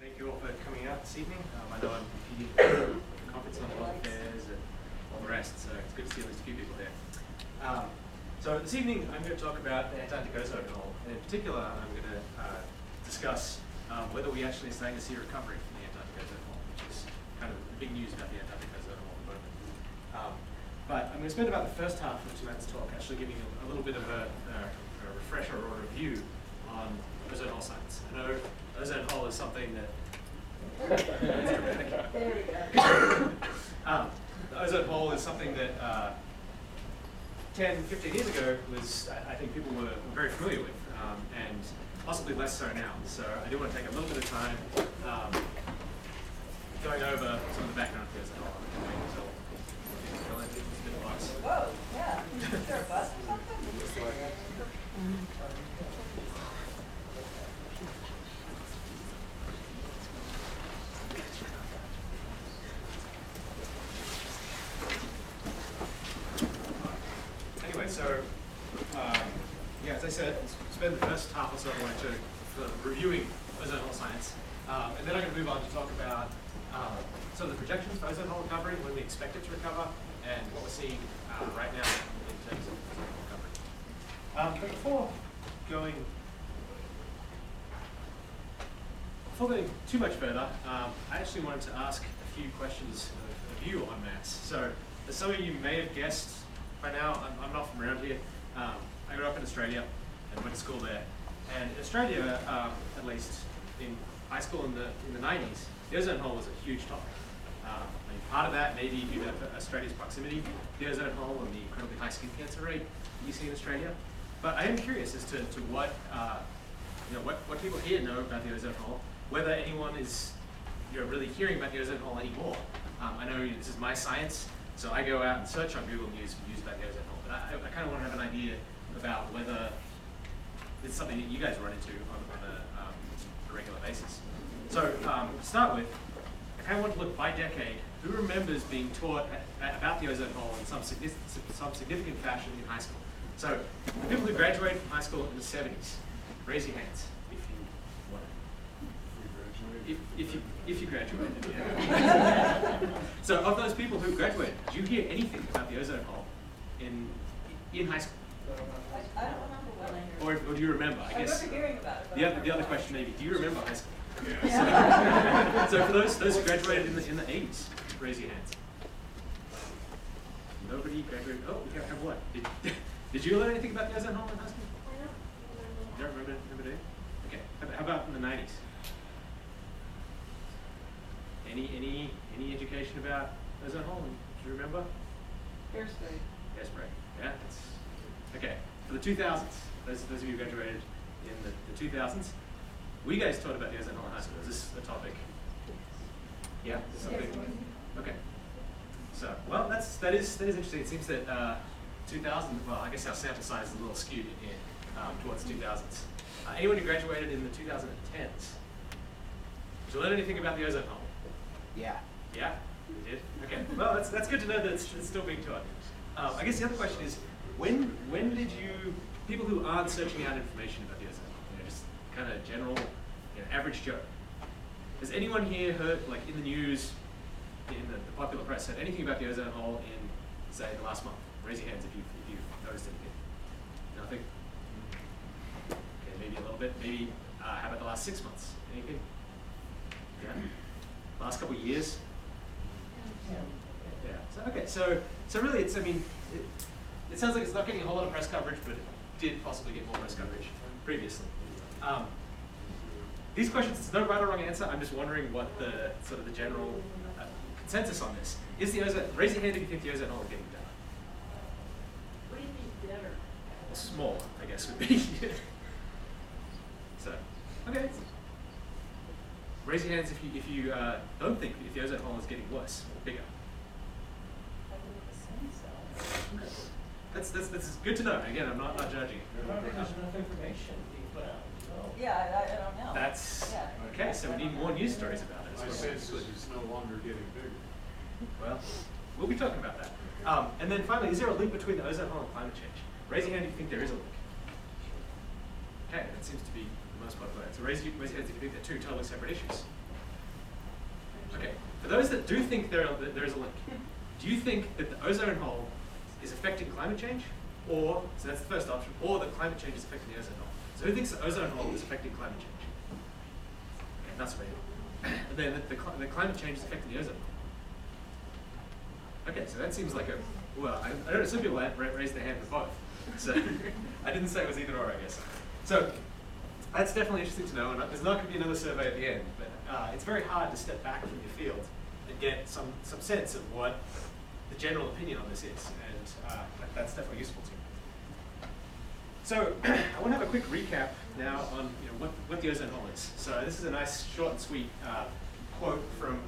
Thank you all for coming out this evening. I know I'm competing with the conference on world affairs and all the rest, so it's good to see at least a few people there. So this evening I'm going to talk about the Antarctic ozone hole, and in particular I'm going to discuss whether we actually are starting to see a recovery from the Antarctic ozone hole, which is kind of the big news about the Antarctic ozone hole at the moment. But I'm going to spend about the first half of tonight's talk actually giving you a little bit of a refresher or a review on ozone hole science. I know ozone hole is something that there we go. The ozone hole is something that 10, 15 years ago was, I think people were very familiar with, and possibly less so now. So I do want to take a little bit of time going over some of the background of the ozone hole. Whoa, yeah. Is there a bus or something? Anyway, so yeah, as I said, spend the first half or so of the lecture reviewing ozone hole science, and then I'm going to move on to talk about some of the projections for ozone hole recovery, when we expect it to recover, and what we're seeing right now in terms of ozone hole recovery. But before going too much further, I actually wanted to ask a few questions of you on maths. So, as some of you may have guessed by now, I'm not from around here. I grew up in Australia and went to school there. And in Australia, at least in high school in the 90s, the ozone hole was a huge topic. I mean, part of that maybe due to Australia's proximity to the ozone hole and the incredibly high skin cancer rate that you see in Australia. But I am curious as to what what people here know about the ozone hole, whether anyone is really hearing about the ozone hole anymore. I know this is my science, so I go out and search on Google News about the ozone hole. But I kind of want to have an idea about whether it's something that you guys run into on a regular basis. So to start with, I kind of want to look by decade. Who remembers being taught about the ozone hole in some significant fashion in high school? So the people who graduated from high school in the 70s, raise your hands if you want. If you graduated, yeah. So of those people who graduated, did you hear anything about the ozone hole in high school? I don't remember when I heard Or do you remember? I guess. remember hearing about it. The other question maybe, do you remember high school? Yeah. So for those who graduated in the 80s, raise your hands. Nobody graduated. Oh, we have what? Did you learn anything about the ozone hole in high school? You don't remember it? Okay. How about in the 90s? Any education about ozone hole? Do you remember? Hairspray. Hairspray. Yeah. Okay. For the 2000s, those of you who graduated in the 2000s, were you guys taught about the ozone hole in high school? Is this a topic? Yeah. Something. Okay. So, well, that is interesting. It seems that 2000. Well, I guess our sample size is a little skewed in here towards 2000s. Anyone who graduated in the 2010s, did you learn anything about the ozone hole? Yeah. Yeah, you did. Okay. Well, that's good to know that it's still being taught. I guess the other question is, when did you, people who aren't searching out information about the ozone hole, just kind of general, average Joe, has anyone here heard, like in the news, in the popular press, heard anything about the ozone hole in, say, the last month? Raise your hands if you've noticed anything. Nothing? Okay, maybe a little bit. Maybe, how about the last 6 months? Anything? Yeah? Last couple of years? Yeah. So, okay, so really it's, I mean, it sounds like it's not getting a whole lot of press coverage, but it did possibly get more press coverage previously. These questions, there's no right or wrong answer. I'm just wondering what the sort of the general consensus on this is. The ozone, raise your hand if you think the ozone hole is getting better. What do you think better? Well, small, I guess, would be. So, okay. Raise your hands if you don't think if the ozone hole is getting worse or bigger. I would assume so. Okay. That's good to know. Again, I'm not judging it. There's enough information being put out. Yeah, I don't know. That's Yeah. okay. So we need more news stories about it. My sense is it's no longer getting bigger. Well, we'll be talking about that. And then finally, is there a link between the ozone hole and climate change? Raise your hand if you think there is a link. Okay, that seems to be the most popular. So raise your hands if you think they're two totally separate issues. Okay, for those that do think there is a link, do you think that the ozone hole is affecting climate change? Or, so that's the first option, or that climate change is affecting the ozone hole. So who thinks the ozone hole is affecting climate change? Okay, that's what I hear. And then the climate change is affecting the ozone hole. Okay, so that seems like well, I don't know, some people raised their hand for both. So I didn't say it was either or, I guess. So that's definitely interesting to know, and there's not going to be another survey at the end, but it's very hard to step back from your field and get some sense of what the general opinion on this is, and that's definitely useful to you. So I want to have a quick recap now on what the ozone hole is. So this is a nice short and sweet quote from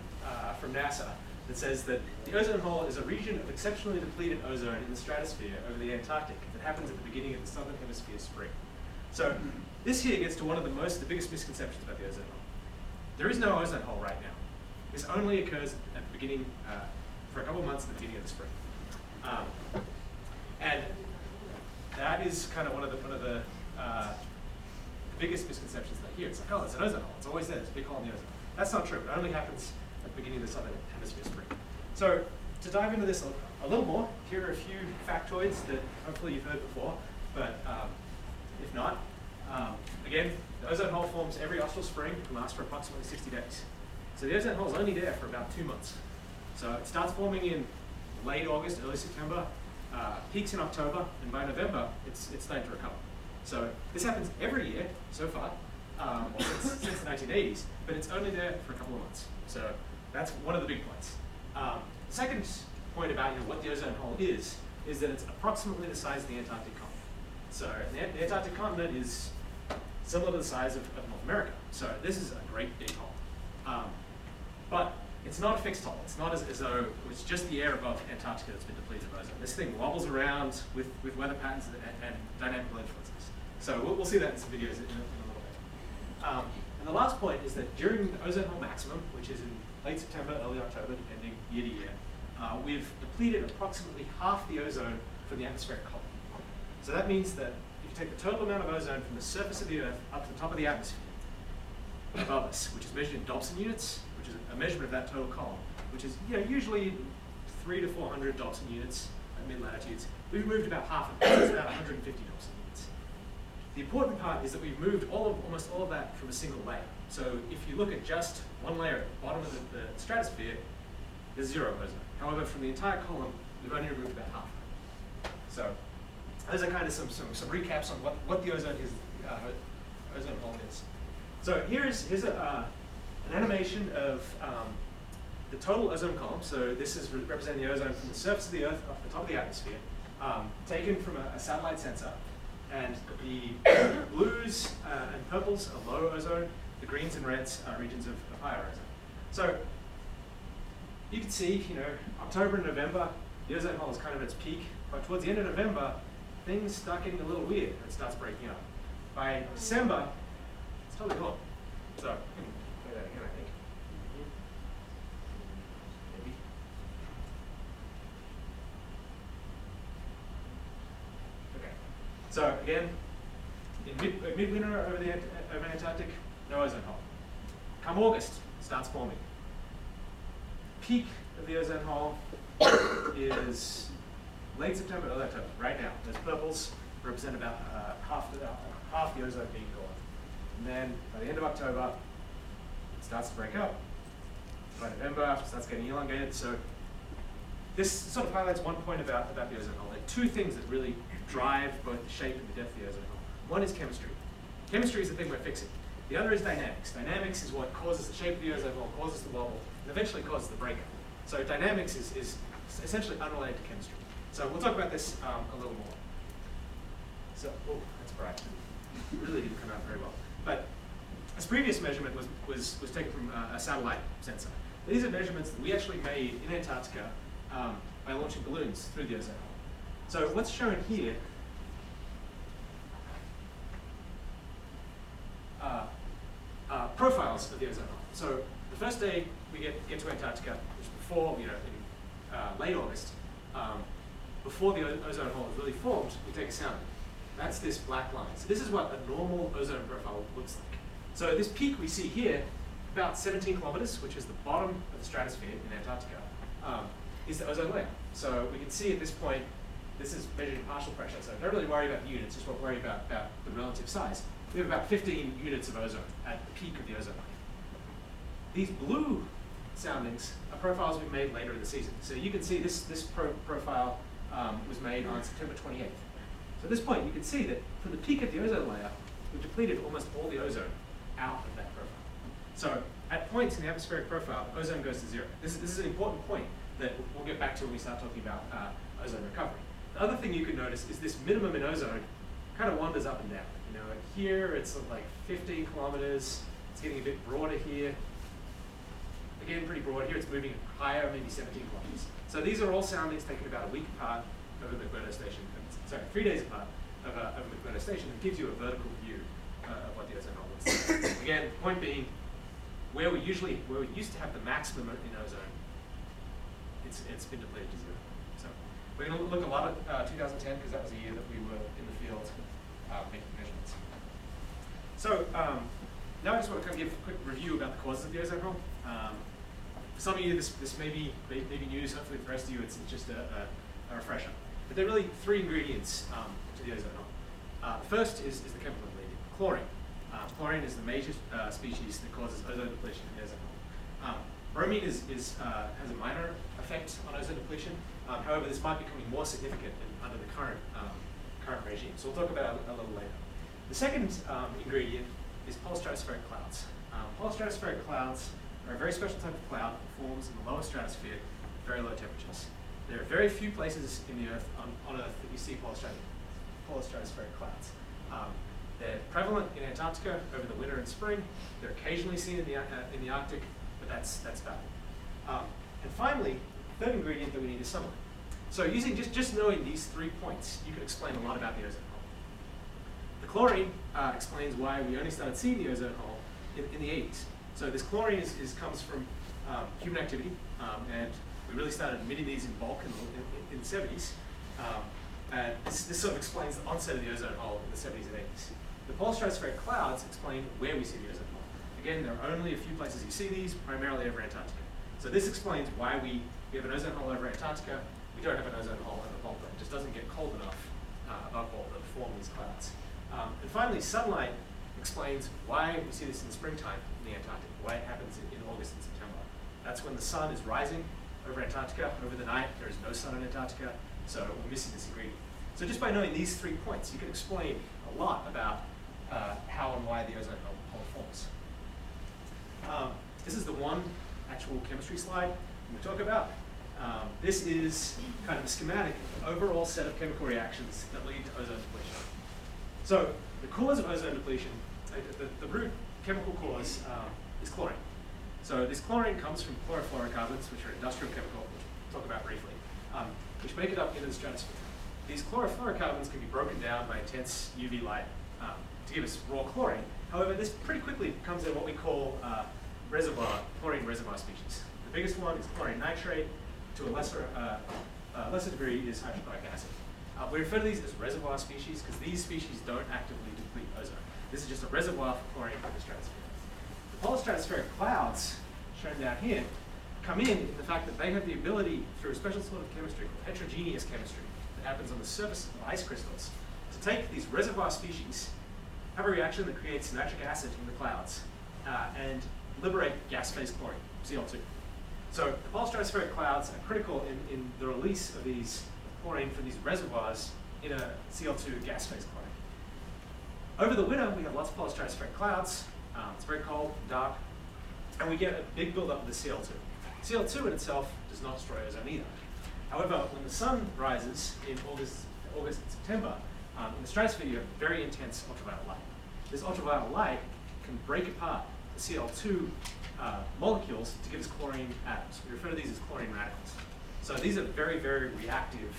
NASA that says that the ozone hole is a region of exceptionally depleted ozone in the stratosphere over the Antarctic that happens at the beginning of the southern hemisphere spring. So this here gets to one of the biggest misconceptions about the ozone hole. There is no ozone hole right now. This only occurs at the beginning, for a couple of months at the beginning of the spring. And that is kind of one of the biggest misconceptions that I hear. It's like, oh, it's an ozone hole. It's always there. There's a big hole in the ozone. That's not true. It only happens at the beginning of the southern hemisphere spring. So to dive into this a little more, here are a few factoids that hopefully you've heard before, but if not, again, the ozone hole forms every austral spring and lasts for approximately 60 days. So the ozone hole is only there for about 2 months. So it starts forming in late August, early September, peaks in October, and by November, it's starting to recover. So this happens every year so far, since the 1980s, but it's only there for a couple of months. So that's one of the big points. The second point about what the ozone hole is that it's approximately the size of the Antarctic continent. So the Antarctic continent is similar to the size of North America. So this is a great big hole. But it's not a fixed hole. It's not as though it's just the air above Antarctica that's been depleted of ozone. This thing wobbles around with weather patterns and dynamical influences. So we'll see that in some videos in a little bit. And the last point is that during the ozone hole maximum, which is in late September, early October, depending year to year, we've depleted approximately half the ozone from the atmospheric column. So that means that if you take the total amount of ozone from the surface of the Earth up to the top of the atmosphere above us, which is measured in Dobson units, which is a measurement of that total column, which is usually 300 to 400 Dobson units at mid-latitudes, we've moved about half of that. It's about 150 Dobson units. The important part is that we've moved almost all of that from a single layer. So if you look at just one layer at the bottom of the stratosphere, there's zero ozone. However, from the entire column, we've only removed about half. So those are kind of some recaps on what the ozone ozone hole is. So here's an animation of the total ozone column. So this is representing the ozone from the surface of the Earth up to the top of the atmosphere, taken from a satellite sensor. And the blues and purples are low ozone. The greens and reds are regions of higher ozone. So you can see, October and November, the ozone hole is kind of at its peak. But towards the end of November, things start getting a little weird. It starts breaking up. By December, it's totally gone. So, play that again, I think. Maybe. Okay. So again, in midwinter over Antarctic, no ozone hole. Come August, it starts forming. Peak of the ozone hole is late September, early October. Right now, those purples represent about half the ozone being gone. And then by the end of October, it starts to break up. By November, it starts getting elongated. So this sort of highlights one point about the ozone hole. There are two things that really drive both the shape and the depth of the ozone hole. One is chemistry. Chemistry is the thing we're fixing. The other is dynamics. Dynamics is what causes the shape of the ozone hole, causes the wobble, and eventually causes the breakup. So dynamics is essentially unrelated to chemistry. So we'll talk about this a little more. So, oh, that's bright. Really didn't come out very well. But this previous measurement was taken from a satellite sensor. These are measurements that we actually made in Antarctica by launching balloons through the ozone hole. So what's shown here profiles of the ozone hole. So the first day we get to Antarctica, which is before, in late August, before the ozone hole is really formed, we take a sounding. That's this black line. So this is what a normal ozone profile looks like. So this peak we see here about 17 kilometers, which is the bottom of the stratosphere in Antarctica, is the ozone layer. So we can see at this point, this is measured in partial pressure, so don't really worry about units, just worry about the relative size. We have about 15 units of ozone at the peak of the ozone layer. These blue soundings are profiles we made later in the season. So you can see this profile was made on September 28th. So at this point, you can see that from the peak of the ozone layer, we've depleted almost all the ozone out of that profile. So at points in the atmospheric profile, ozone goes to zero. This is an important point that we'll get back to when we start talking about ozone recovery. The other thing you can notice is this minimum in ozone kind of wanders up and down. You know, here it's like 15 kilometers. It's getting a bit broader here. Again, pretty broad. Here it's moving higher, maybe 17 kilometers. So these are all soundings taken about a week apart over McMurdo Station. Sorry, 3 days apart over McMurdo Station, and gives you a vertical view of what the ozone hole looks like. Again, the point being, where we used to have the maximum in ozone, it's been depleted to zero. So we're going to look a lot at 2010 because that was a year that we were in the field making measurements. So now I just want to kind of give a quick review about the causes of the ozone hole. For some of you, this may be news. Hopefully, for the rest of you, it's just a refresher. But there are really three ingredients to the ozone hole. The first is the chemical ingredient, chlorine. Chlorine is the major species that causes ozone depletion in the ozone hole. Bromine has a minor effect on ozone depletion. However, this might be becoming more significant under the current regime. So we'll talk about it a little later. The second ingredient is polystratospheric clouds. Polystratospheric clouds are a very special type of cloud that forms in the lower stratosphere at very low temperatures. There are very few places in the Earth, on Earth, that you see polystratospheric clouds. They're prevalent in Antarctica over the winter and spring. They're occasionally seen in the Arctic, but that's about it. And finally, the third ingredient that we need is sunlight. So using just knowing these 3 points, you can explain a lot about the ozone hole. The chlorine explains why we only started seeing the ozone hole in the 80s. So this chlorine comes from human activity, and we really started emitting these in bulk in the 70s. And this sort of explains the onset of the ozone hole in the 70s and 80s. The polystratospheric clouds explain where we see the ozone hole. Again, there are only a few places you see these, primarily over Antarctica. So this explains why we have an ozone hole over Antarctica. We don't have an ozone hole over Boulder. It just doesn't get cold enough above Boulder to form these clouds. And finally, sunlight explains why we see this in the springtime in the Antarctic, why it happens in August and September. That's when the sun is rising over Antarctica. Over the night, there is no sun in Antarctica, so we're missing this ingredient. So just by knowing these 3 points, you can explain a lot about how and why the ozone hole forms. This is the one actual chemistry slide we talk about. This is kind of a schematic of the overall set of chemical reactions that lead to ozone depletion. So the cause of ozone depletion, the root chemical cause is chlorine. So this chlorine comes from chlorofluorocarbons, which are industrial chemical, which we'll talk about briefly, which make it up into the stratosphere. These chlorofluorocarbons can be broken down by intense UV light to give us raw chlorine. However, this pretty quickly becomes in what we call chlorine reservoir species. The biggest one is chlorine nitrate. To a lesser degree is hydrochloric acid. We refer to these as reservoir species because these species don't actively deplete ozone. This is just a reservoir for chlorine in the stratosphere. The polystratospheric clouds, shown down here, come in the fact that they have the ability, through a special sort of chemistry called heterogeneous chemistry that happens on the surface of ice crystals, to take these reservoir species, have a reaction that creates nitric acid in the clouds, and liberate gas phase chlorine, CO2. So the polystratospheric clouds are critical in the release of these chlorine from these reservoirs in a CO2 gas phase chlorine. Over the winter, we have lots of polystratospheric clouds. It's very cold, dark, and we get a big buildup of the CO2. CO2 in itself does not destroy ozone either. However, when the sun rises in August and September, in the stratosphere you have very intense ultraviolet light. This ultraviolet light can break apart the CO2 molecules to give us chlorine atoms. We refer to these as chlorine radicals. So these are very, very reactive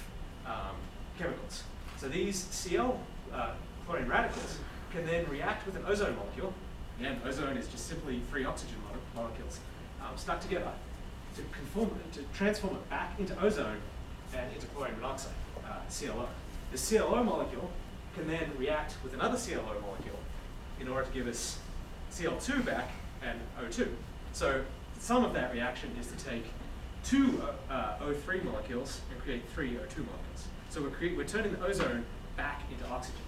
chemicals. So these Cl chlorine radicals can then react with an ozone molecule. Again, ozone is just simply 3 oxygen molecules stuck together to transform it back into ozone and into chlorine monoxide, ClO. The ClO molecule can then react with another ClO molecule in order to give us Cl2 back and O2. So the sum of that reaction is to take two O3 molecules and create three O2 molecules. So we're turning the ozone back into oxygen.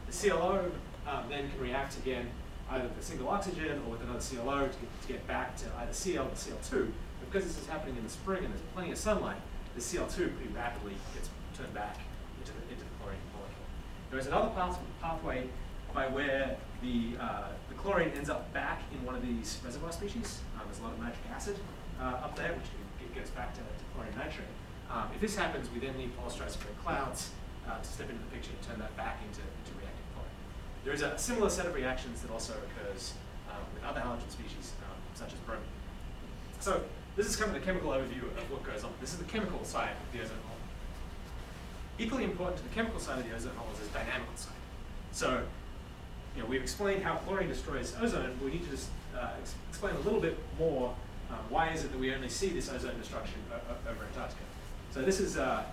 The CLO then can react again either with a single oxygen or with another CLO to get back to either Cl or Cl2. But because this is happening in the spring and there's plenty of sunlight, the Cl2 pretty rapidly gets turned back into the chlorine molecule. There is another pathway by where the chlorine ends up back in one of these reservoir species. There's a lot of nitric acid up there, which gets back to chlorine nitrate. If this happens, we then need polar stratospheric clouds to step into the picture and turn that back into reactive chlorine. There is a similar set of reactions that also occurs with other halogen species, such as bromine. So this is kind of the chemical overview of what goes on. This is the chemical side of the ozone hole. Equally important to the chemical side of the ozone hole is its dynamical side. So, we've explained how chlorine destroys ozone, but we need to just explain a little bit more why is it that we only see this ozone destruction over Antarctica. So this is a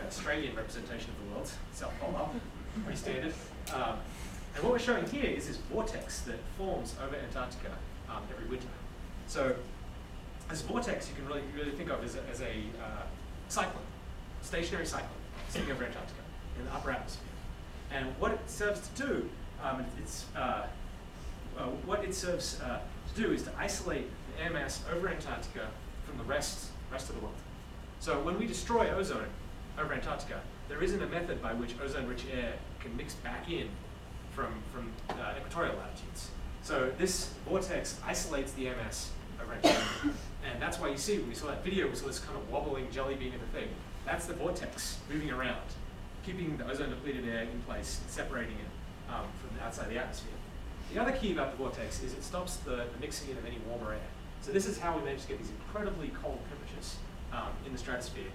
Australian representation of the world, South Pole up, pretty standard. And what we're showing here is this vortex that forms over Antarctica every winter. So this vortex you can really think of as a cyclone, stationary cyclone, sitting over Antarctica in the upper atmosphere. And what it serves to do, is to isolate the air mass over Antarctica from the rest of the world. So when we destroy ozone over Antarctica, there isn't a method by which ozone-rich air can mix back in from equatorial latitudes. So this vortex isolates the air mass over Antarctica. And that's why you see, when we saw that video, we saw this kind of wobbling jelly bean of a thing. That's the vortex moving around, keeping the ozone-depleted air in place, separating it from the outside of the atmosphere. The other key about the vortex is it stops the mixing in of any warmer air. So this is how we manage to get these incredibly cold temperatures in the stratosphere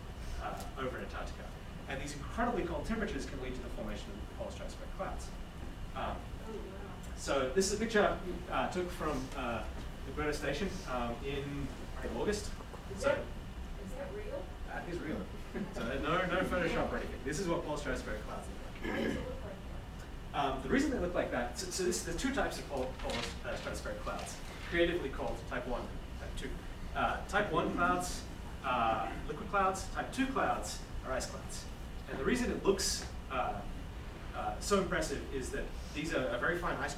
over Antarctica. And these incredibly cold temperatures can lead to the formation of polar stratospheric clouds. So this is a picture took from the Breda station in August. Is that real? It is real. So no Photoshop or anything. This is what polar stratospheric clouds look like. What does it look like? The reason they look like that, there's two types of polar stratospheric clouds, creatively called type 1 and type 2. Type 1 clouds are liquid clouds, type 2 clouds are ice clouds. And the reason it looks so impressive is that these are very fine ice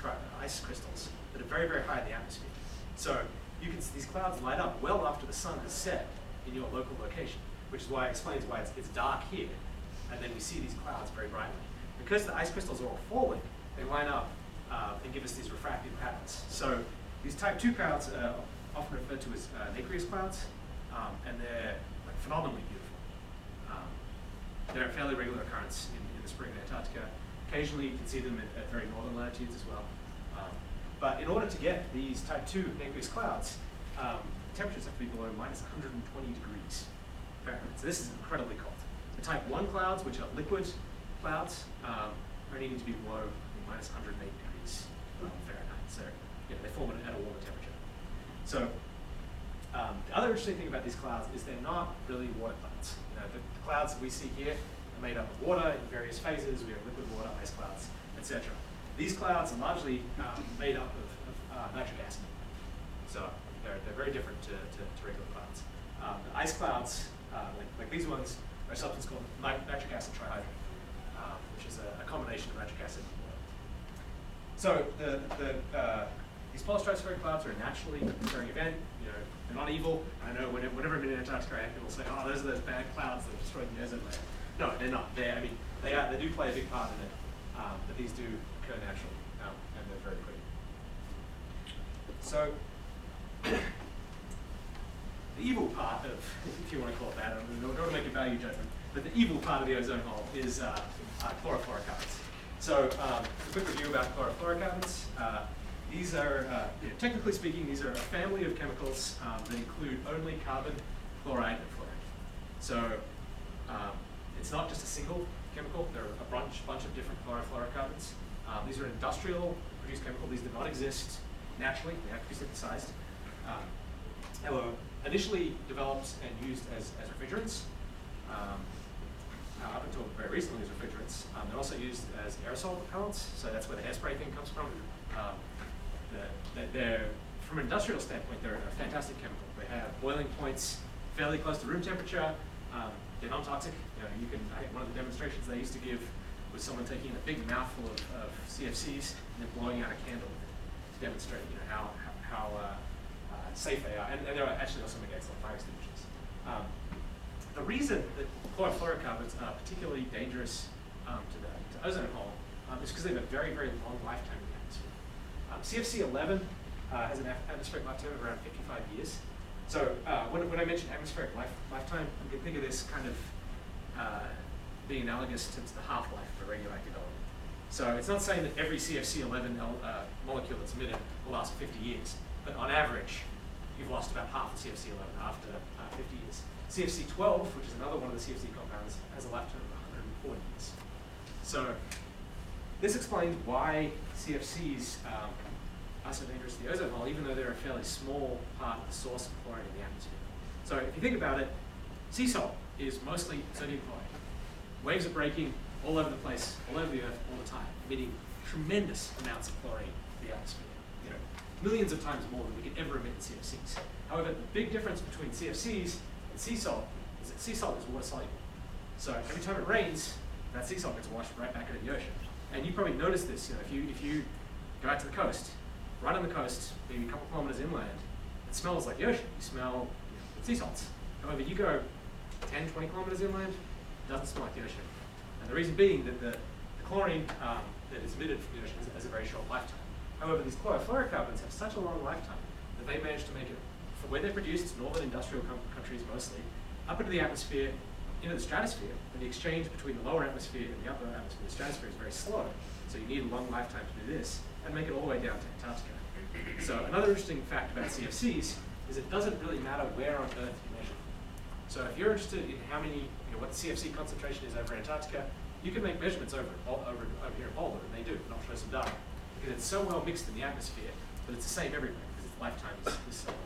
crystals that are very, very high in the atmosphere. So these clouds light up well after the sun has set in your local location, which is why it explains why it's dark here, and then we see these clouds very brightly. Because the ice crystals are all falling, they line up and give us these refractive patterns. So these type 2 clouds are often referred to as nacreous clouds, and they're phenomenally beautiful. They're a fairly regular occurrence in the spring in Antarctica. Occasionally you can see them at very northern latitudes as well. But in order to get these type 2 nacreous clouds, temperatures have to be below minus 120 degrees Fahrenheit. So this is incredibly cold. The type 1 clouds, which are liquid clouds, only need to be below minus 108 degrees Fahrenheit. So they form at a warmer temperature. So the other interesting thing about these clouds is they're not really water clouds. The clouds that we see here are made up of water in various phases. We have liquid water, ice clouds, etc. These clouds are largely made up of nitric acid. So they're very different to regular clouds. The ice clouds, like these ones, are a substance called nitric acid trihydrate, which is a combination of nitric acid and water. So these polar stratospheric clouds are a naturally occurring event. They're not evil. I know whenever I'm in Antarctica, people say, "Oh, those are those bad clouds that destroyed the ozone layer." No, they're not. They do play a big part in it, but these do occur naturally, and they're very pretty. So the evil part of, if you want to call it that, I don't want to make a value judgment, but the evil part of the ozone hole is chlorofluorocarbons. So a quick review about chlorofluorocarbons. These are, technically speaking, these are a family of chemicals that include only carbon, chloride, and fluoride. So it's not just a single chemical. There are a bunch of different chlorofluorocarbons. These are industrial produced chemicals. These do not exist naturally. They have to be synthesized. They were initially developed and used as refrigerants. Up until very recently as refrigerants. They're also used as aerosol propellants. So that's where the hairspray thing comes from. They're from an industrial standpoint, they're a fantastic chemical. They have boiling points fairly close to room temperature. They're non-toxic. You can. I think one of the demonstrations they used to give was someone taking a big mouthful of CFCs and then blowing out a candle with it to demonstrate, how safe they are. And they're actually also make excellent fire extinguishers. The reason that chlorofluorocarbons are particularly dangerous to the ozone hole is because they have a very, very long lifetime in the atmosphere. CFC 11 has an atmospheric lifetime of around 55 years. So when I mention atmospheric lifetime, you can think of this kind of being analogous to the half-life of a radioactive element. So it's not saying that every CFC 11 molecule that's emitted will last 50 years, but on average, you've lost about half the CFC 11 after 50 years. CFC 12, which is another one of the CFC compounds, has a lifetime of 140 years. So this explains why CFCs are so dangerous to the ozone hole, even though they're a fairly small part of the source of chlorine in the atmosphere. So if you think about it, sea salt is mostly sodium chloride. Waves are breaking all over the place, all over the earth, all the time, emitting tremendous amounts of chlorine to the atmosphere. Millions of times more than we could ever emit in CFCs. However, the big difference between CFCs and sea salt is that sea salt is water soluble. So every time it rains, that sea salt gets washed right back into the ocean. And you probably noticed this, if you go out to the coast, right on the coast, maybe a couple kilometers inland, it smells like the ocean. You smell sea salts. However, you go 10, 20 kilometers inland, it doesn't smell like the ocean. And the reason being that the chlorine that is emitted from the ocean has a very short lifetime. However, these chlorofluorocarbons have such a long lifetime that they manage to make it, for where they're produced, northern industrial countries mostly, up into the atmosphere, into the stratosphere, and the exchange between the lower atmosphere and the upper atmosphere, the stratosphere is very slow. So you need a long lifetime to do this, and make it all the way down to Antarctica. So another interesting fact about CFCs is it doesn't really matter where on Earth you measure. So if you're interested in how many, what the CFC concentration is over Antarctica, you can make measurements over here in Boulder, and they do, and I'll show some data. Because it's so well mixed in the atmosphere, but it's the same everywhere, because its lifetime is so long.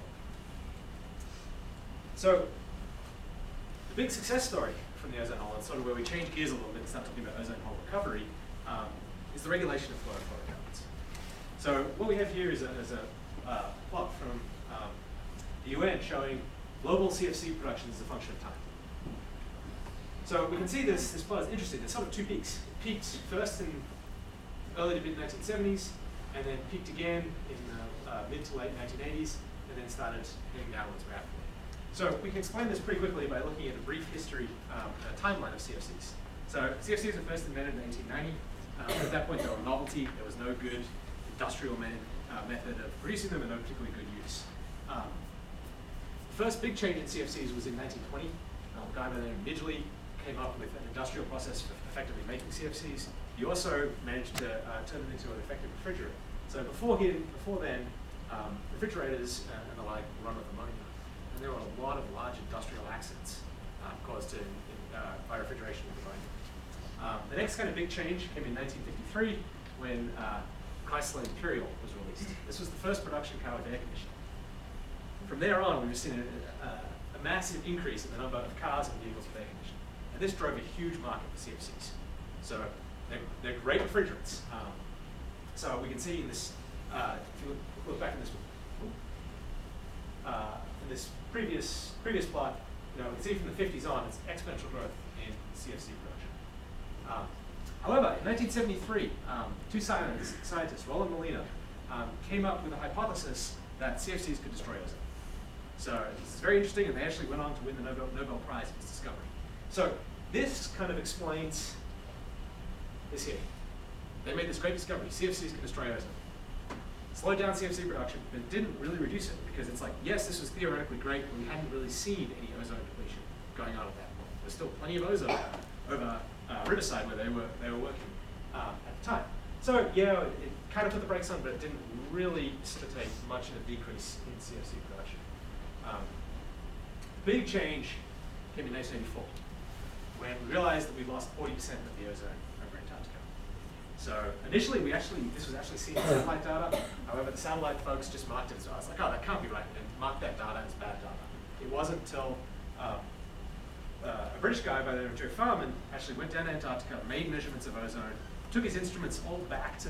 So the big success story from the ozone hole, and sort of where we change gears a little bit and start talking about ozone hole recovery, is the regulation of chlorofluorocarbons. So what we have here is a plot from the UN showing global CFC production as a function of time. So we can see this plot is interesting. There's sort of two peaks. It peaked first in early to mid 1970s, and then peaked again in the mid to late 1980s, and then started heading downwards rapidly. So we can explain this pretty quickly by looking at a brief history, a timeline of CFCs. So CFCs were first invented in 1990. At that point, they were a novelty. There was no good industrial method of producing them, and no particularly good use. The first big change in CFCs was in 1920. A guy by the name of Midgley came up with an industrial process for effectively making CFCs. He also managed to turn them into an effective refrigerant. So before then, refrigerators and the like were run with ammonia. And there were a lot of large industrial accidents caused by refrigeration with ammonia. The next kind of big change came in 1953 when Chrysler Imperial was released. This was the first production car with air conditioning. From there on, we've seen a massive increase in the number of cars and vehicles with air conditioning. And this drove a huge market for CFCs. So they're great refrigerants. So we can see in this, if you look back in this previous plot, we can see from the 50s on, it's exponential growth in CFC production. However, in 1973, two scientists, Roland Molina, came up with a hypothesis that CFCs could destroy ozone. So this is very interesting, and they actually went on to win the Nobel Prize for this discovery. So this kind of explains this here. They made this great discovery. CFCs can destroy ozone. Slowed down CFC production, but didn't really reduce it, because it's like, yes, this was theoretically great, but we hadn't really seen any ozone depletion going on at that point. There's still plenty of ozone over Riverside where they were working at the time. So yeah, it kind of put the brakes on, but it didn't really precipitate much of a decrease in CFC production. Big change came in 1984 when we realized that we lost 40% of the ozone over Antarctica. So initially, this was actually seen in satellite data. However, the satellite folks just marked it as, I was like, oh, that can't be right, and marked that data as bad data. It wasn't until a British guy by the name of Joe Farman actually went down to Antarctica, made measurements of ozone, took his instruments all back to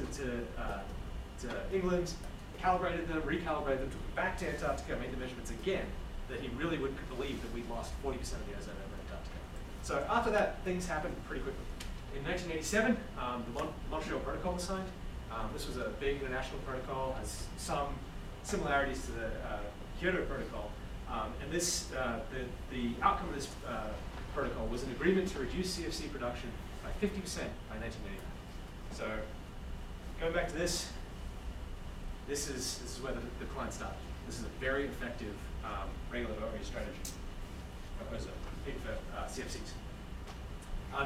England, calibrated them, recalibrated them, took them back to Antarctica, made the measurements again, that he really wouldn't believe that we'd lost 40% of the ozone over Antarctica. So after that, things happened pretty quickly. In 1987, the Montreal Protocol was signed. This was a big international protocol, has some similarities to the Kyoto Protocol. And this, the outcome of this protocol was an agreement to reduce CFC production by 50% by 1989. So going back to this, this is where the decline started. This is a very effective regulatory strategy for ozone, for CFCs.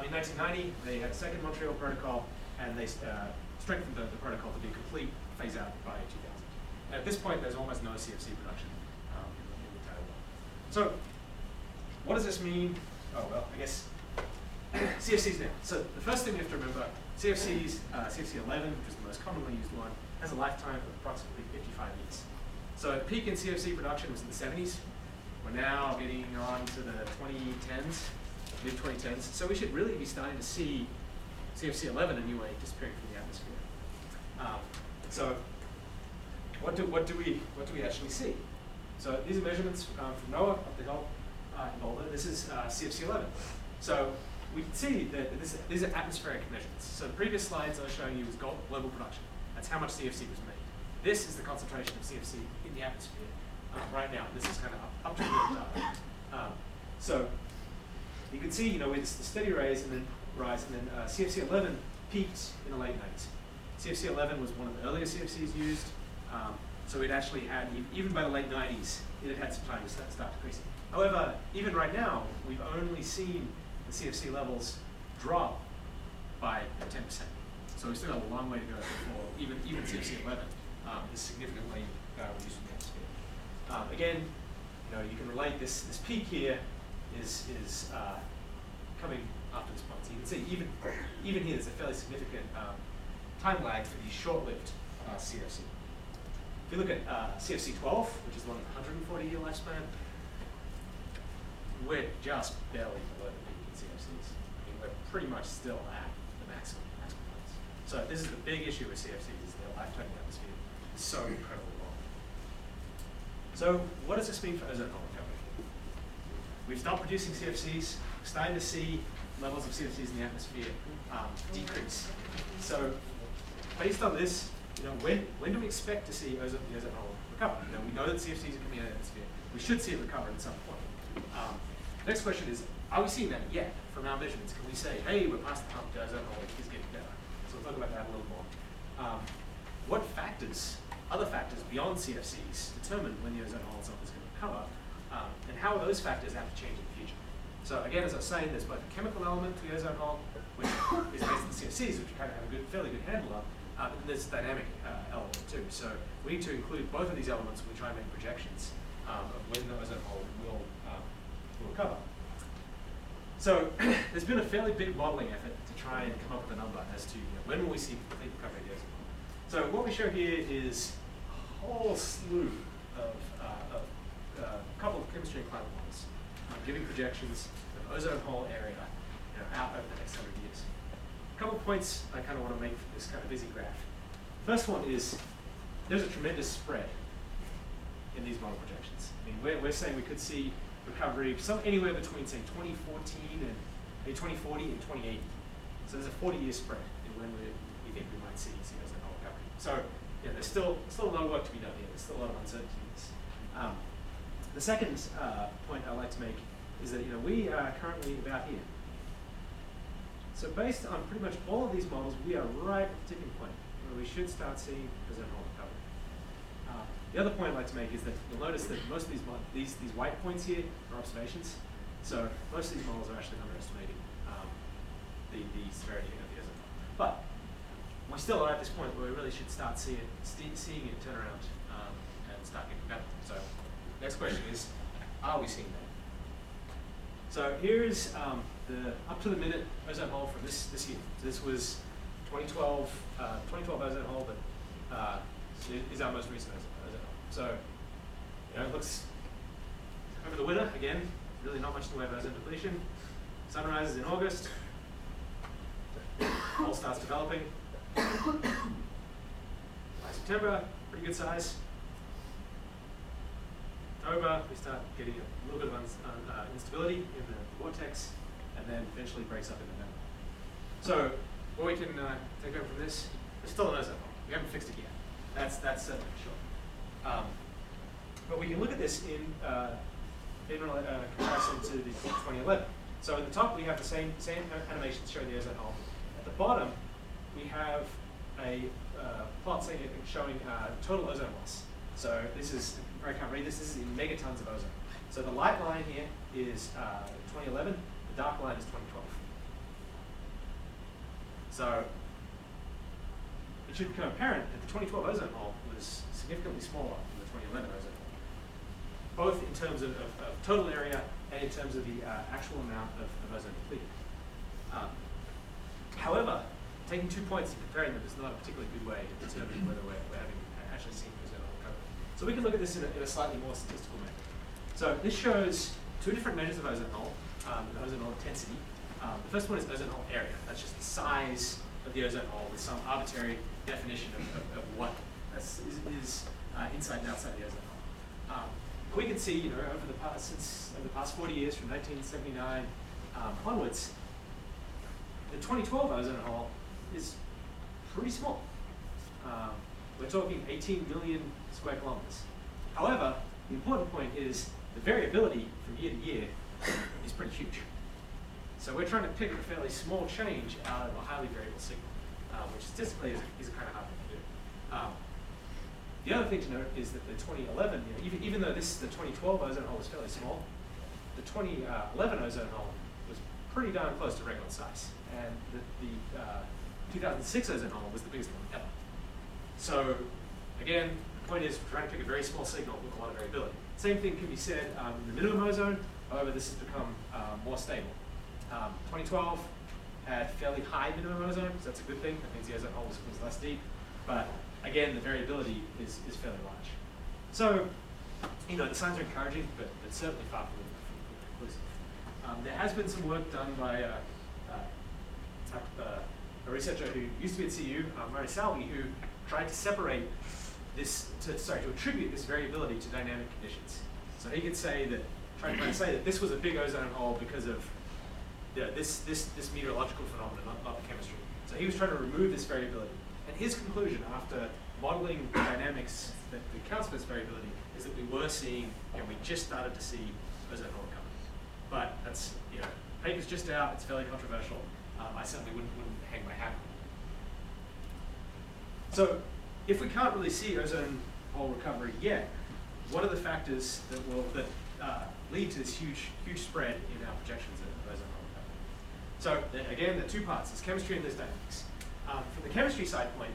In 1990, they had a second Montreal Protocol, and they strengthened the protocol to be a complete phase out by 2000. And at this point, there's almost no CFC production in the entire world. So, what does this mean? Oh, well, I guess CFCs now. So, the first thing we have to remember, CFCs, CFC-11, which is the most commonly used one, has a lifetime of approximately 55 years. So, the peak in CFC production was in the 70s. We're now getting on to the 2010s. Mid-2010s, so we should really be starting to see CFC-11 anyway disappearing from the atmosphere. So, what do we actually see? So these are measurements from NOAA up the hill in Boulder. This is CFC-11. So we can see that these are atmospheric measurements. So the previous slides I was showing you was global production. That's how much CFC was made. This is the concentration of CFC in the atmosphere right now. This is kind of up to the data. So you can see, with the steady rise, and then CFC-11 peaked in the late 90s. CFC-11 was one of the earlier CFCs used, so it actually had, even by the late 90s, it had some time to start decreasing. However, even right now, we've only seen the CFC levels drop by 10%. So we've still got a long way to go before even CFC-11 is significantly reduced in the atmosphere. Again, you can relate this peak here is coming after this point. So you can see even here there's a fairly significant time lag for these short-lived CFC. If you look at CFC-12, which is the one with 140-year lifespan, we're just barely below the peak in CFCs. I mean, we're pretty much still at the maximum points. So this is the big issue with CFCs, is their lifetime in the atmosphere is so incredibly long. So what does this mean for ozone hole recovery? We've stopped producing CFCs, we're starting to see levels of CFCs in the atmosphere decrease. So based on this, when do we expect to see the ozone hole recover? We know that CFCs are coming out of the atmosphere. We should see it recover at some point. Next question is, are we seeing that yet from our measurements? Can we say, hey, we're past the hump, the ozone hole is getting better? So we'll talk about that a little more. What factors, other factors beyond CFCs, determine when the ozone hole itself is going to recover? And how are those factors have to change in the future? So again, as I was saying, there's both a chemical element to the ozone hole, which is based on the CFCs, which we kind of have a fairly good handle on, and there's a dynamic element too. So we need to include both of these elements when we try and make projections of when the ozone hole will recover. So there's been a fairly big modeling effort to try and come up with a number as to when will we see complete recovery of the ozone hole. So what we show here is a whole slew of a couple of chemistry and climate models giving projections of ozone hole area out over the next 100 years. A couple of points I kind of want to make for this kind of busy graph. First one is there's a tremendous spread in these model projections. I mean, we're saying we could see recovery anywhere between, say, 2014 and 2040 and 2080. So there's a 40-year spread in when we think we might see ozone hole recovery. So there's still a lot of work to be done here. There's still a lot of uncertainty in this. The second point I'd like to make is that we are currently about here. So based on pretty much all of these models, we are right at the tipping point where we should start seeing ozone hole recovery. The other point I'd like to make is that you'll notice that most of these white points here are observations. So most of these models are actually underestimating the severity of the ozone hole. But we still are at this point where we really should start seeing it turn around and start getting better. So next question is, are we seeing that? So here's the up-to-the-minute ozone hole from this year. So this was 2012 ozone hole, but is our most recent ozone hole. So it looks, over the winter, again, really not much in the way of ozone depletion. Sun rises in August, hole starts developing. By September, pretty good size. Over, we start getting a little bit of instability in the vortex, and then eventually breaks up in the middle. So what we can take home from this, there's still an ozone hole. We haven't fixed it yet. That's certainly for sure. But we can look at this in comparison to the 2011. So at the top we have the same animations showing the ozone hole. At the bottom we have a plot showing total ozone loss. So this is, I can't read this, this is in megatons of ozone. So the light line here is 2011, the dark line is 2012. So it should become apparent that the 2012 ozone hole was significantly smaller than the 2011 ozone hole, both in terms of total area and in terms of the actual amount of ozone depleted. However, taking 2 points and comparing them is not a particularly good way to determine whether we're actually seeing ozone hole recovery. So we can look at this in a slightly more statistical method. So this shows 2 different measures of ozone hole, and ozone hole intensity. The first one is ozone hole area. That's just the size of the ozone hole with some arbitrary definition of what is inside and outside the ozone hole. We can see, over the past 40 years, from 1979 onwards, the 2012 ozone hole is pretty small. We're talking 18 million square kilometers. However, the important point is the variability from year to year is pretty huge. So we're trying to pick a fairly small change out of a highly variable signal, which statistically is kind of hard to do. The other thing to note is that the 2011, even though the 2012 ozone hole was fairly small, the 2011 ozone hole was pretty darn close to record size, and the 2006 ozone hole was the biggest one ever. So again, the point is we're trying to pick a very small signal with a lot of variability. Same thing can be said in the minimum ozone. However, this has become more stable. 2012 had fairly high minimum ozone, so that's a good thing. That means the ozone hole was less deep. But again, the variability is fairly large. So, the signs are encouraging, but it's certainly far from conclusive. There has been some work done by a researcher who used to be at CU, Murray Salvi, who tried to separate this, to attribute this variability to dynamic conditions. So he could say that, trying to say that this was a big ozone hole because of this meteorological phenomenon, not the chemistry. So he was trying to remove this variability. And his conclusion after modeling the dynamics that accounts for this variability is that we were seeing, we just started to see ozone hole recovery. But that's, paper's just out, it's fairly controversial. I certainly wouldn't hang my hat on it. So if we can't really see ozone hole recovery yet, what are the factors that lead to this huge spread in our projections of ozone hole recovery? So again, there are 2 parts. There's chemistry and there's dynamics. From the chemistry standpoint,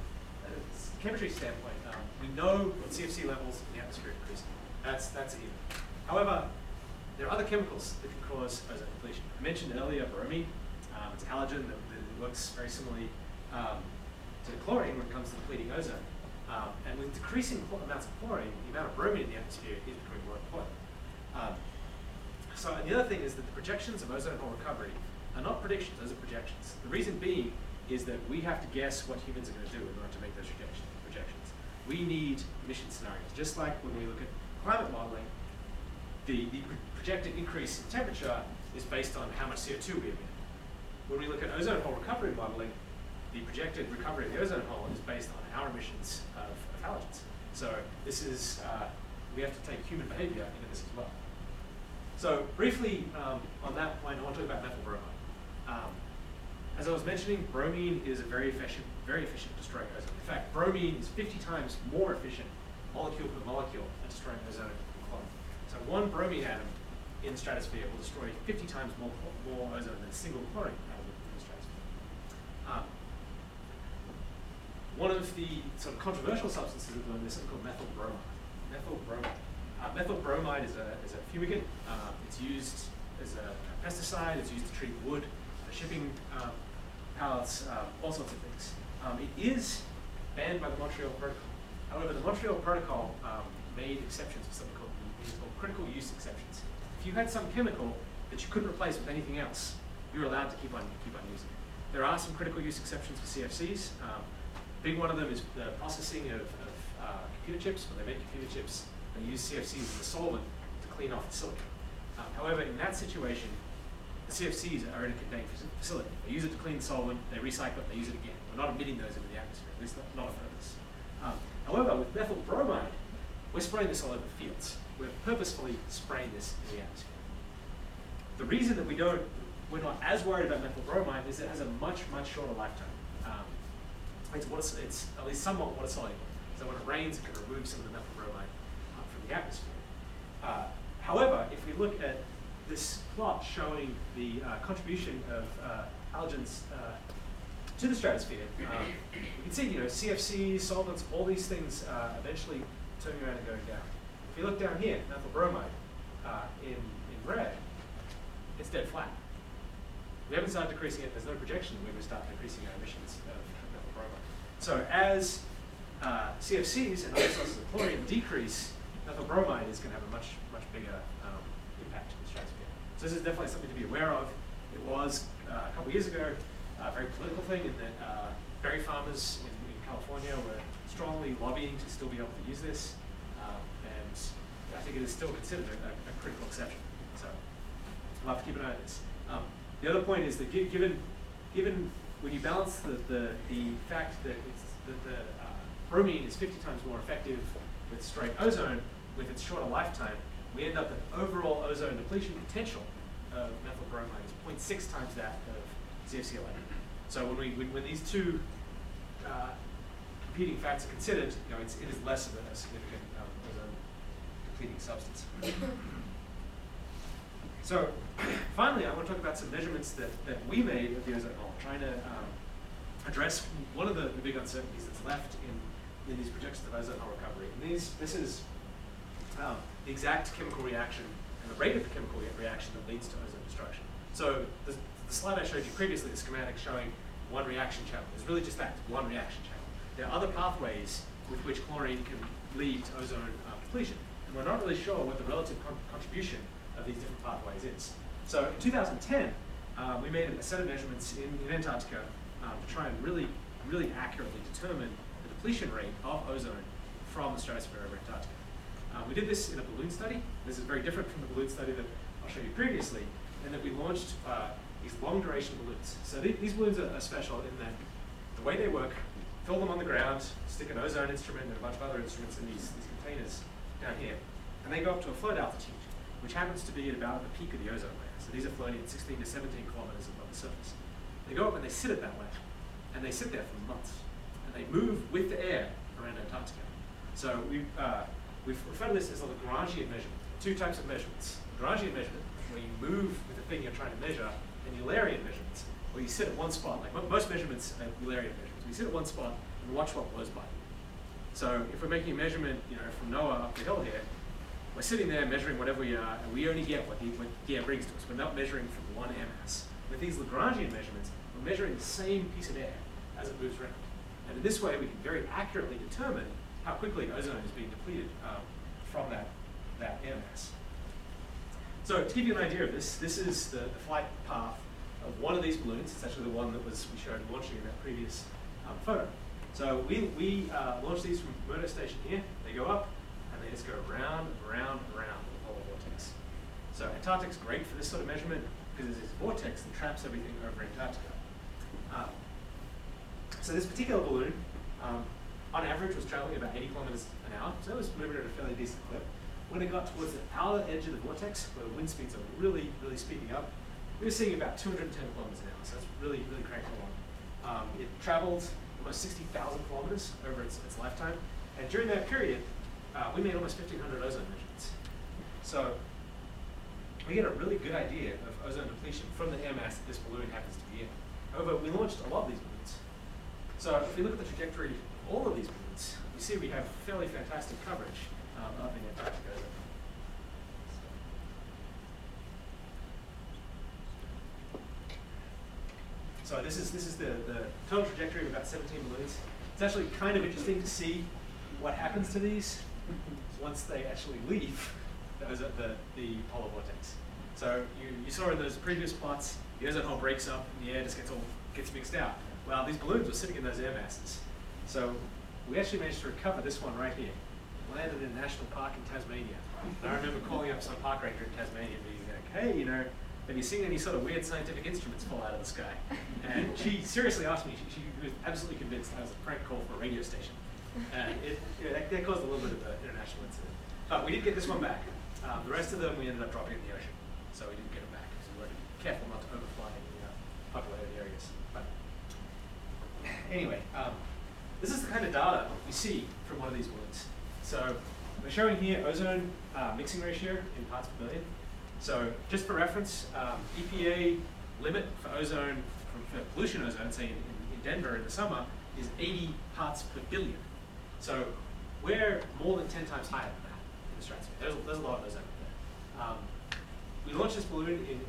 we know that CFC levels in the atmosphere increase. That's a given. However, there are other chemicals that can cause ozone depletion. I mentioned earlier bromine. It's a halogen that works very similarly to chlorine when it comes to depleting ozone. And with decreasing amounts of chlorine, the amount of bromine in the atmosphere is becoming more important. So the other thing is that the projections of ozone hole recovery are not predictions, those are projections. The reason being is that we have to guess what humans are going to do in order to make those projections. We need emission scenarios. Just like when we look at climate modeling, the projected increase in temperature is based on how much CO2 we emit. When we look at ozone hole recovery modeling, the projected recovery of the ozone hole is based on our emissions of halogens. So this is, we have to take human behavior into this as well. So briefly on that point, I want to talk about methyl bromide. As I was mentioning, bromine is a very efficient destroying ozone. In fact, bromine is 50 times more efficient molecule per molecule at destroying ozone than chlorine. So one bromine atom in the stratosphere will destroy 50 times more ozone than a single chlorine atom in the stratosphere. One of the sort of controversial substances at the moment is something called methyl bromide. Methyl bromide is a fumigant. It's used as a pesticide. It's used to treat wood, shipping pallets, all sorts of things. It is banned by the Montreal Protocol. However, the Montreal Protocol made exceptions for something called critical use exceptions. If you had some chemical that you couldn't replace with anything else, you're allowed to keep on using it. There are some critical use exceptions for CFCs. Big one of them is the processing of computer chips. When they make computer chips, they use CFCs as a solvent to clean off the silicon. However, in that situation, the CFCs are in a contained facility. They use it to clean the solvent, they recycle it, they use it again. We're not emitting those into the atmosphere, at least not on purpose. However, with methyl bromide, we're spraying this all over fields. We're purposefully spraying this in the atmosphere. The reason that we're not as worried about methyl bromide is it has a much, much shorter lifetime. It's at least somewhat water soluble. So when it rains, it can remove some of the methyl bromide from the atmosphere. However, if we look at this plot showing the contribution of halogens to the stratosphere, you can see, CFCs, solvents, all these things eventually turning around and going down. If you look down here, methyl bromide in red, it's dead flat. We haven't started decreasing it. There's no projection we're going to start decreasing our emissions of methyl bromide. So as CFCs and other sources of chlorine decrease, methyl bromide is going to have a much, much bigger impact in the stratosphere. So this is definitely something to be aware of. It was, a couple of years ago, a very political thing in that berry farmers in California were strongly lobbying to still be able to use this. And I think it is still considered a critical exception. So we'll have to keep an eye on this. The other point is that given when you balance the fact that bromine is 50 times more effective with straight ozone with its shorter lifetime, we end up with overall ozone depletion potential of methyl bromide is 0.6 times that of CFC11. So when these two competing facts are considered, it is less of a significant ozone depleting substance. So finally, I want to talk about some measurements that we made of the ozone hole, trying to address one of the big uncertainties that's left in these projections of ozone hole recovery. And this is the exact chemical reaction and the rate of the chemical reaction that leads to ozone destruction. So the slide I showed you previously, the schematic showing one reaction channel, is really just that, one reaction channel. There are other pathways with which chlorine can lead to ozone depletion. And we're not really sure what the relative contribution of these different pathways is. So in 2010, we made a set of measurements in Antarctica to try and really accurately determine the depletion rate of ozone from the stratosphere over Antarctica. We did this in a balloon study. This is very different from the balloon study that I'll show you previously, in that we launched these long duration balloons. So these balloons are special in that the way they work, fill them on the ground, stick an ozone instrument and a bunch of other instruments in these containers down here, and they go up to a float altitude, which happens to be at about the peak of the ozone layer. So these are floating at 16 to 17 kilometers above the surface. They go up and they sit at that layer, and they sit there for months, and they move with the air around Antarctica. So we've referred to this as a Lagrangian measurement. Two types of measurements. Lagrangian measurement, where you move with the thing you're trying to measure, and Eulerian measurements, where you sit at one spot. Like most measurements are Eulerian measurements. We sit at one spot and watch what blows by. So if we're making a measurement, from NOAA up the hill here, we're sitting there measuring whatever we are, and we only get what the air brings to us. We're not measuring from one air mass. With these Lagrangian measurements, we're measuring the same piece of air as it moves around. And in this way, we can very accurately determine how quickly ozone is being depleted from that air mass. So to give you an idea of this, this is the flight path of one of these balloons. It's actually the one that we showed launching in that previous photo. So we launched these from Murdo Station here. They go up, and they just go round, round, round the polar vortex. So Antarctic's great for this sort of measurement because it's this vortex that traps everything over Antarctica. So this particular balloon, on average, was traveling about 80 kilometers an hour, so it was moving at a fairly decent clip. When it got towards the outer edge of the vortex, where the wind speeds are really, really speeding up, we were seeing about 210 kilometers an hour, so that's really, really cranking along. It traveled almost 60,000 kilometers over its lifetime, and during that period, we made almost 1,500 ozone measurements. So we get a really good idea of ozone depletion from the air mass that this balloon happens to be in. However, we launched a lot of these balloons. So if we look at the trajectory of all of these balloons, you see we have fairly fantastic coverage up in Antarctica. So this is the total trajectory of about 17 balloons. It's actually kind of interesting to see what happens to these once they actually leave the polar vortex. So you saw in those previous plots, the ozone hole breaks up and the air just gets mixed out. Well, these balloons were sitting in those air masses. So we actually managed to recover this one right here. It landed in a national park in Tasmania. And I remember calling up some park ranger in Tasmania and being like, hey, you know, have you seen any sort of weird scientific instruments fall out of the sky? And she seriously asked me, she was absolutely convinced I was a prank call for a radio station. And that caused a little bit of an international incident. But we did get this one back. The rest of them we ended up dropping in the ocean. So we didn't get them back because we were careful not to overfly any populated areas. But anyway, this is the kind of data we see from one of these balloons. So we're showing here ozone mixing ratio in parts per billion. So just for reference, EPA limit for ozone, for pollution ozone, say in Denver in the summer, is 80 parts per billion. So we're more than 10 times higher than that in the stratosphere. There's a lot of ozone up there. We launched this balloon in